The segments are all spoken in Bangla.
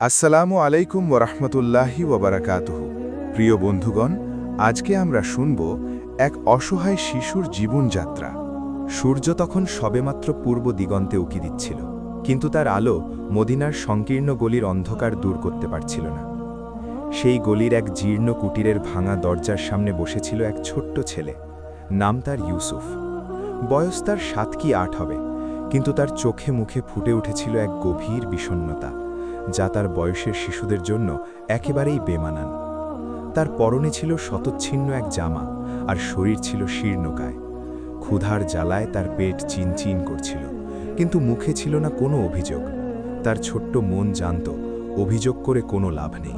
আসসালামু আলাইকুম ওরহমতুল্লাহি ওবরাকাতুহু। প্রিয় বন্ধুগণ, আজকে আমরা শুনব এক অসহায় শিশুর জীবনযাত্রা। সূর্য তখন সবেমাত্র পূর্ব দিগন্তে উকি দিচ্ছিল, কিন্তু তার আলো মদিনার সংকীর্ণ গলির অন্ধকার দূর করতে পারছিল না। সেই গলির এক জীর্ণ কুটিরের ভাঙা দরজার সামনে বসেছিল এক ছোট্ট ছেলে। নাম তার ইউসুফ। বয়স তার 7 কি 8 হবে, কিন্তু তার চোখে মুখে ফুটে উঠেছিল এক গভীর বিষণ্ণতা, যা তার বয়সের শিশুদের জন্য একেবারেই বেমানান। তার পরনে ছিল শতচ্ছিন্ন এক জামা, আর শরীর ছিল শীর্ণকায়। ক্ষুধার জ্বালায় তার পেট চিনচিন করছিল, কিন্তু মুখে ছিল না কোনো অভিযোগ। তার ছোট্ট মন জানত, অভিযোগ করে কোনো লাভ নেই।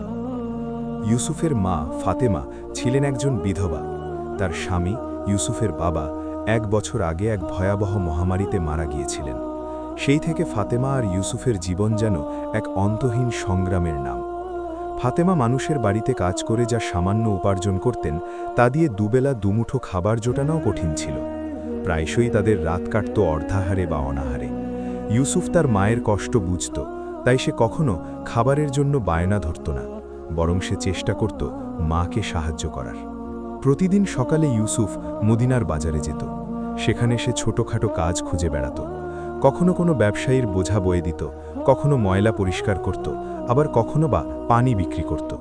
ইউসুফের মা ফাতেমা ছিলেন একজন বিধবা। তার স্বামী ইউসুফের বাবা 1 বছর আগে এক ভয়াবহ মহামারীতে মারা গিয়েছিলেন। সেই থেকে ফাতেমা আর ইউসুফের জীবন যেন এক অন্তহীন সংগ্রামের নাম। ফাতেমা মানুষের বাড়িতে কাজ করে যা সামান্য উপার্জন করতেন, তা দিয়ে দুবেলা দুমুঠো খাবার জোটানোও কঠিন ছিল। প্রায়শই তাদের রাত কাটত অর্ধাহারে বা অনাহারে। ইউসুফ তার মায়ের কষ্ট বুঝত, তাই সে কখনো খাবারের জন্য বায়না ধরত না, বরং সে চেষ্টা করত মাকে সাহায্য করার। প্রতিদিন সকালে ইউসুফ মদিনার বাজারে যেত। সেখানে সে ছোটখাটো কাজ খুঁজে বেড়াত। কখনো কোনো ব্যবসায়ীর বোঝা বয়ে দিত, কখনো ময়লা পরিষ্কার করত, আবার কখনো বা পানি বিক্রি করত।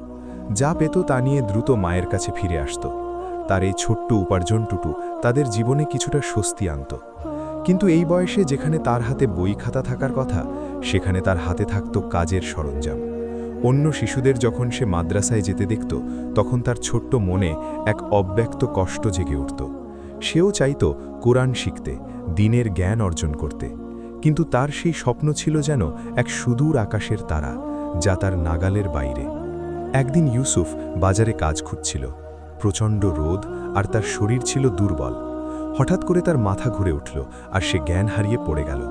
যা পেত তা নিয়ে দ্রুত মায়ের কাছে ফিরে আসত। তার এই ছোট্ট উপার্জনটুকু তাদের জীবনে কিছুটা স্বস্তি আনত। কিন্তু এই বয়সে যেখানে তার হাতে বই খাতা থাকার কথা, সেখানে তার হাতে থাকত কাজের সরঞ্জাম। অন্য শিশুদের যখন সে মাদ্রাসায় যেতে দেখত, তখন তার ছোট্ট মনে এক অব্যক্ত কষ্ট জেগে উঠত। সেও চাইত কোরআন শিখতে, দ্বীনের জ্ঞান অর্জন করতে, কিন্তু তার সেই স্বপ্ন ছিল যেন এক সুদূর আকাশের তারা, যা তার নাগালের বাইরে। একদিন ইউসুফ বাজারে কাজ খুঁজছিল। প্রচণ্ড রোদ, আর তার শরীর ছিল দুর্বল। হঠাৎ করে তার মাথা ঘুরে উঠল, আর সে জ্ঞান হারিয়ে পড়ে গেল।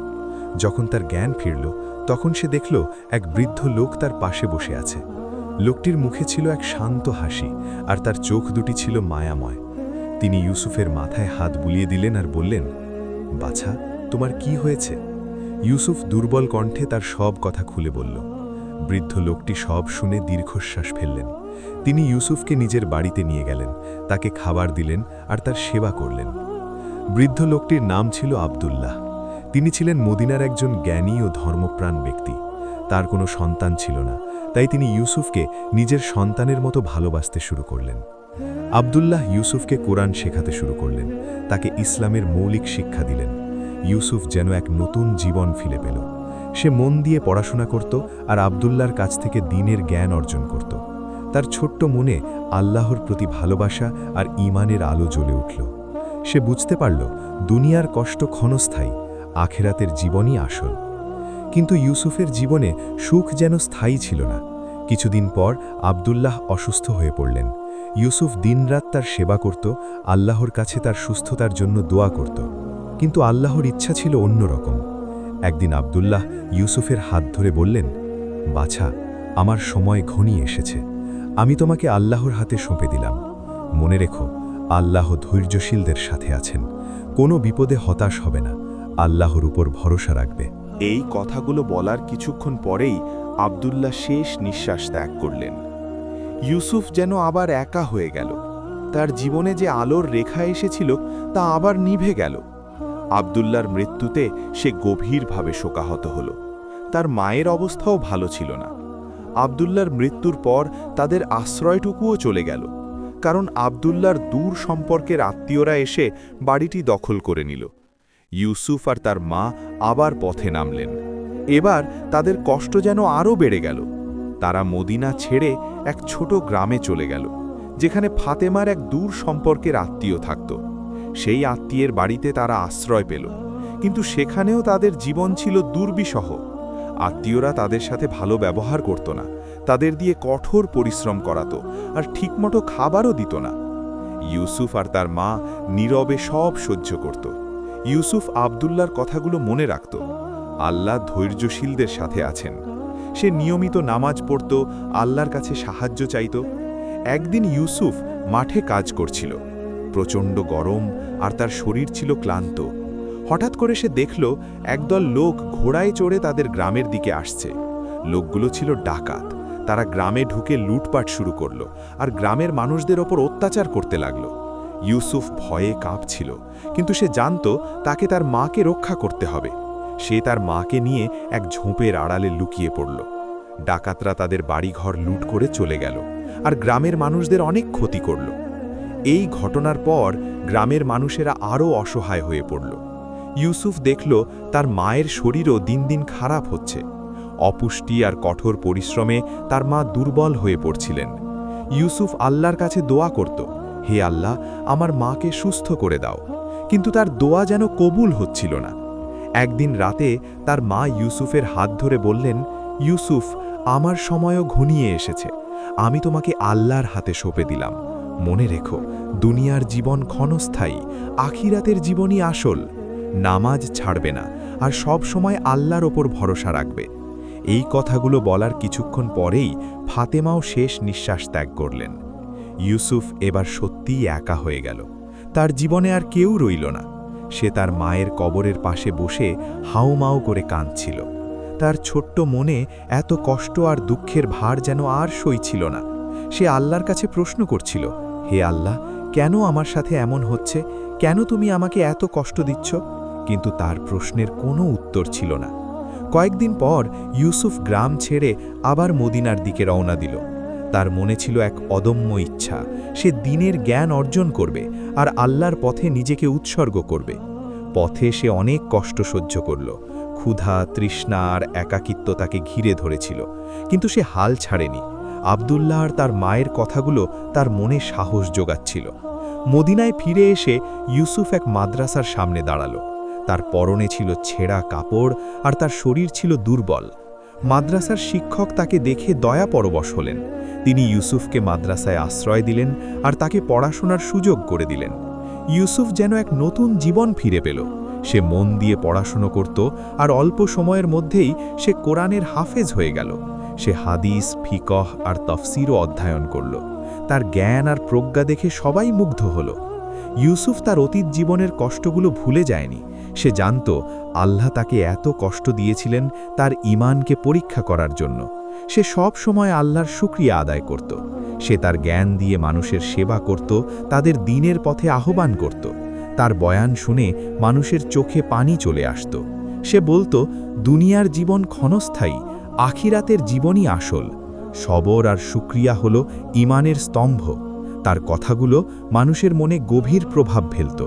যখন তার জ্ঞান ফিরল, তখন সে দেখল এক বৃদ্ধ লোক তার পাশে বসে আছে। লোকটির মুখে ছিল এক শান্ত হাসি, আর তার চোখ দুটি ছিল মায়াময়। তিনি ইউসুফের মাথায় হাত বুলিয়ে দিলেন আর বললেন, বাছা, তোমার কি হয়েছে? ইউসুফ দুর্বল কণ্ঠে তার সব কথা খুলে বলল। বৃদ্ধ লোকটি সব শুনে দীর্ঘশ্বাস ফেললেন। তিনি ইউসুফকে নিজের বাড়িতে নিয়ে গেলেন, তাকে খাবার দিলেন আর তার সেবা করলেন। বৃদ্ধ লোকটির নাম ছিল আব্দুল্লাহ। তিনি ছিলেন মদিনার একজন জ্ঞানী ও ধর্মপ্রাণ ব্যক্তি। তার কোনো সন্তান ছিল না, তাই তিনি ইউসুফকে নিজের সন্তানের মতো ভালোবাসতে শুরু করলেন। আব্দুল্লাহ ইউসুফকে কোরআন শেখাতে শুরু করলেন, তাকে ইসলামের মৌলিক শিক্ষা দিলেন। ইউসুফ যেন এক নতুন জীবন ফিরে পেল। সে মন দিয়ে পড়াশোনা করত, আর আব্দুল্লাহর কাছ থেকে দ্বীনের জ্ঞান অর্জন করত। তার ছোট্ট মনে আল্লাহর প্রতি ভালোবাসা আর ঈমানের আলো জ্বলে উঠল। সে বুঝতে পারল, দুনিয়ার কষ্ট ক্ষণস্থায়ী, আখেরাতের জীবনই আসল। কিন্তু ইউসুফের জীবনে সুখ যেন স্থায়ী ছিল না। কিছুদিন পর আব্দুল্লাহ অসুস্থ হয়ে পড়লেন। ইউসুফ দিনরাত তার সেবা করত, আল্লাহর কাছে তার সুস্থতার জন্য দোয়া করত। কিন্তু আল্লাহর ইচ্ছা ছিল অন্যরকম। একদিন আব্দুল্লাহ ইউসুফের হাত ধরে বললেন, বাছা, আমার সময় ঘনিয়ে এসেছে। আমি তোমাকে আল্লাহর হাতে সঁপে দিলাম। মনে রেখো, আল্লাহ ধৈর্যশীলদের সাথে আছেন। কোনো বিপদে হতাশ হবে না, আল্লাহর উপর ভরসা রাখবে। এই কথাগুলো বলার কিছুক্ষণ পরেই আব্দুল্লাহ শেষ নিঃশ্বাস ত্যাগ করলেন। ইউসুফ যেন আবার একা হয়ে গেল। তার জীবনে যে আলোর রেখা এসেছিল, তা আবার নিভে গেল। আব্দুল্লাহর মৃত্যুতে সে গভীরভাবে শোকাহত হল। তার মায়ের অবস্থাও ভালো ছিল না। আব্দুল্লাহর মৃত্যুর পর তাদের আশ্রয়টুকুও চলে গেল, কারণ আব্দুল্লাহর দূর সম্পর্কের আত্মীয়রা এসে বাড়িটি দখল করে নিল। ইউসুফ আর তার মা আবার পথে নামলেন। এবার তাদের কষ্ট যেন আরও বেড়ে গেল। তারা মদিনা ছেড়ে এক ছোট গ্রামে চলে গেল, যেখানে ফাতেমার এক দূর সম্পর্কের আত্মীয় থাকত। সেই আত্মীয়ের বাড়িতে তারা আশ্রয় পেল, কিন্তু সেখানেও তাদের জীবন ছিল দুর্বিষহ। আত্মীয়রা তাদের সাথে ভালো ব্যবহার করত না, তাদের দিয়ে কঠোর পরিশ্রম করাতো, আর ঠিকমতো খাবারও দিত না। ইউসুফ আর তার মা নীরবে সব সহ্য করত। ইউসুফ আব্দুল্লাহর কথাগুলো মনে রাখত। আল্লাহ ধৈর্যশীলদের সাথে আছেন। সে নিয়মিত নামাজ পড়ত, আল্লাহর কাছে সাহায্য চাইত। একদিন ইউসুফ মাঠে কাজ করছিল। প্রচণ্ড গরম, আর তার শরীর ছিল ক্লান্ত। হঠাৎ করে সে দেখল একদল লোক ঘোড়ায় চড়ে তাদের গ্রামের দিকে আসছে। লোকগুলো ছিল ডাকাত। তারা গ্রামে ঢুকে লুটপাট শুরু করল আর গ্রামের মানুষদের ওপর অত্যাচার করতে লাগল। ইউসুফ ভয়ে কাঁপছিল, কিন্তু সে জানত তাকে তার মাকে রক্ষা করতে হবে। সে তার মাকে নিয়ে এক ঝোপের আড়ালে লুকিয়ে পড়ল। ডাকাতরা তাদের বাড়িঘর লুট করে চলে গেল আর গ্রামের মানুষদের অনেক ক্ষতি করল। এই ঘটনার পর গ্রামের মানুষেরা আরও অসহায় হয়ে পড়ল। ইউসুফ দেখল তার মায়ের শরীরও দিন দিন খারাপ হচ্ছে। অপুষ্টি আর কঠোর পরিশ্রমে তার মা দুর্বল হয়ে পড়ছিলেন। ইউসুফ আল্লাহর কাছে দোয়া করত, হে আল্লাহ, আমার মাকে সুস্থ করে দাও। কিন্তু তার দোয়া যেন কবুল হচ্ছিল না। একদিন রাতে তার মা ইউসুফের হাত ধরে বললেন, ইউসুফ, আমার সময়ও ঘনিয়ে এসেছে। আমি তোমাকে আল্লাহর হাতে সঁপে দিলাম। মনে রেখো, দুনিয়ার জীবন ক্ষণস্থায়ী, আখিরাতের জীবনই আসল। নামাজ ছাড়বে না আর সব সময় আল্লাহর ওপর ভরসা রাখবে। এই কথাগুলো বলার কিছুক্ষণ পরেই ফাতেমাও শেষ নিঃশ্বাস ত্যাগ করলেন। ইউসুফ এবার সত্যিই একা হয়ে গেল। তার জীবনে আর কেউ রইল না। সে তার মায়ের কবরের পাশে বসে হাউমাউ করে কাঁদছিল। তার ছোট্ট মনে এত কষ্ট আর দুঃখের ভার যেন আর সইছিল না। সে আল্লাহর কাছে প্রশ্ন করছিল, হে আল্লাহ, কেন আমার সাথে এমন হচ্ছে? কেন তুমি আমাকে এত কষ্ট দিচ্ছ? কিন্তু তার প্রশ্নের কোনো উত্তর ছিল না। কয়েকদিন পর ইউসুফ গ্রাম ছেড়ে আবার মদিনার দিকে রওনা দিল। তার মনে ছিল এক অদম্য ইচ্ছা, সে দ্বীনের জ্ঞান অর্জন করবে আর আল্লাহর পথে নিজেকে উৎসর্গ করবে। পথে সে অনেক কষ্ট সহ্য করল। ক্ষুধা, তৃষ্ণা আর একাকিত্ব তাকে ঘিরে ধরেছিল, কিন্তু সে হাল ছাড়েনি। আব্দুল্লাহ আর তার মায়ের কথাগুলো তার মনে সাহস যোগাচ্ছিল। মদিনায় ফিরে এসে ইউসুফ এক মাদ্রাসার সামনে দাঁড়ালো। তার পরনে ছিল ছেঁড়া কাপড় আর তার শরীর ছিল দুর্বল। মাদ্রাসার শিক্ষক তাকে দেখে দয়াপরবশ হলেন। তিনি ইউসুফকে মাদ্রাসায় আশ্রয় দিলেন আর তাকে পড়াশোনার সুযোগ করে দিলেন। ইউসুফ যেন এক নতুন জীবন ফিরে পেল। সে মন দিয়ে পড়াশুনো করত আর অল্প সময়ের মধ্যেই সে কোরআনের হাফেজ হয়ে গেল। সে হাদিস, ফিকহ আর তফসিরও অধ্যয়ন করল। তার জ্ঞান আর প্রজ্ঞা দেখে সবাই মুগ্ধ হল। ইউসুফ তার অতীত জীবনের কষ্টগুলো ভুলে যায়নি। সে জানত আল্লাহ তাকে এত কষ্ট দিয়েছিলেন তার ঈমানকে পরীক্ষা করার জন্য। সে সব সময় আল্লাহর শুকরিয়া আদায় করত। সে তার জ্ঞান দিয়ে মানুষের সেবা করত, তাদের দ্বীনের পথে আহ্বান করত। তার বয়ান শুনে মানুষের চোখে পানি চলে আসত। সে বলতো, দুনিয়ার জীবন ক্ষণস্থায়ী, আখিরাতের জীবনই আসল। সবর আর শুকরিয়া হল ঈমানের স্তম্ভ। তার কথাগুলো মানুষের মনে গভীর প্রভাব ফেলত।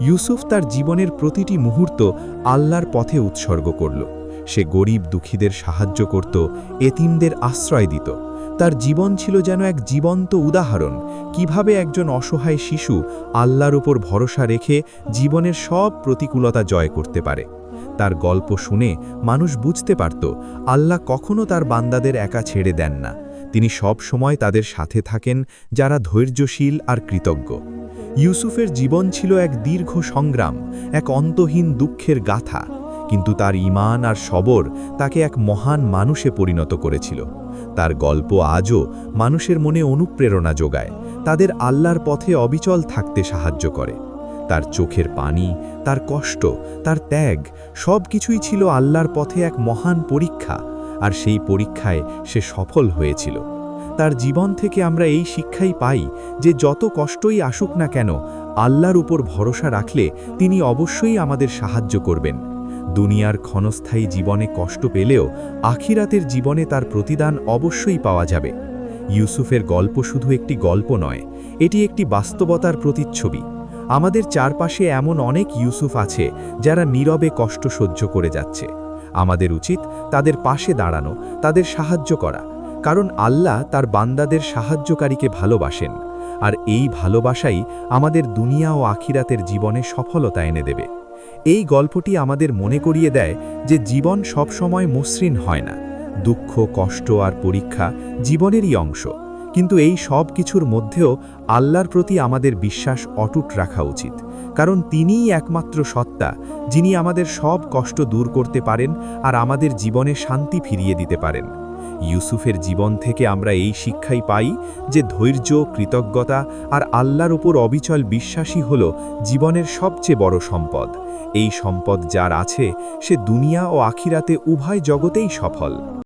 ইউসুফ তার জীবনের প্রতিটি মুহূর্ত আল্লাহর পথে উৎসর্গ করল। সে গরিব দুঃখীদের সাহায্য করত, এতিমদের আশ্রয় দিত। তার জীবন ছিল যেন এক জীবন্ত উদাহরণ, কিভাবে একজন অসহায় শিশু আল্লাহর উপর ভরসা রেখে জীবনের সব প্রতিকূলতা জয় করতে পারে। তার গল্প শুনে মানুষ বুঝতে পারত আল্লাহ কখনো তার বান্দাদের একা ছেড়ে দেন না। তিনি সব সময় তাদের সাথে থাকেন যারা ধৈর্যশীল আর কৃতজ্ঞ। ইউসুফের জীবন ছিল এক দীর্ঘ সংগ্রাম, এক অন্তহীন দুঃখের গাথা, কিন্তু তার ঈমান আর সবর তাকে এক মহান মানুষে পরিণত করেছিল। তার গল্প আজও মানুষের মনে অনুপ্রেরণা যোগায়, তাদের আল্লাহর পথে অবিচল থাকতে সাহায্য করে। তার চোখের পানি, তার কষ্ট, তার ত্যাগ সব কিছুই ছিল আল্লাহর পথে এক মহান পরীক্ষা, আর সেই পরীক্ষায় সে সফল হয়েছিল। তার জীবন থেকে আমরা এই শিক্ষাই পাই যে যত কষ্টই আসুক না কেন, আল্লাহর উপর ভরসা রাখলে তিনি অবশ্যই আমাদের সাহায্য করবেন। দুনিয়ার ক্ষণস্থায়ী জীবনে কষ্ট পেলেও আখিরাতের জীবনে তার প্রতিদান অবশ্যই পাওয়া যাবে। ইউসুফের গল্প শুধু একটি গল্প নয়, এটি একটি বাস্তবতার প্রতিচ্ছবি। আমাদের চারপাশে এমন অনেক ইউসুফ আছে যারা নীরবে কষ্ট সহ্য করে যাচ্ছে। আমাদের উচিত তাদের পাশে দাঁড়ানো, তাদের সাহায্য করা, কারণ আল্লাহ তার বান্দাদের সাহায্যকারীকে ভালোবাসেন, আর এই ভালোবাসাই আমাদের দুনিয়া ও আখিরাতের জীবনে সফলতা এনে দেবে। এই গল্পটি আমাদের মনে করিয়ে দেয় যে জীবন সব সময় মসৃণ হয় না। দুঃখ, কষ্ট আর পরীক্ষা জীবনেরই অংশ, কিন্তু এই সব কিছুর মধ্যেও আল্লাহর প্রতি আমাদের বিশ্বাস অটুট রাখা উচিত, কারণ তিনিই একমাত্র সত্তা যিনি আমাদের সব কষ্ট দূর করতে পারেন আর আমাদের জীবনে শান্তি ফিরিয়ে দিতে পারেন। ইউসুফের জীবন থেকে আমরা এই শিক্ষাই পাই যে ধৈর্য, কৃতজ্ঞতা আর আল্লাহর উপর অবিচল বিশ্বাসই হল জীবনের সবচেয়ে বড় সম্পদ। এই সম্পদ যার আছে সে দুনিয়া ও আখিরাতে উভয় জগতেই সফল।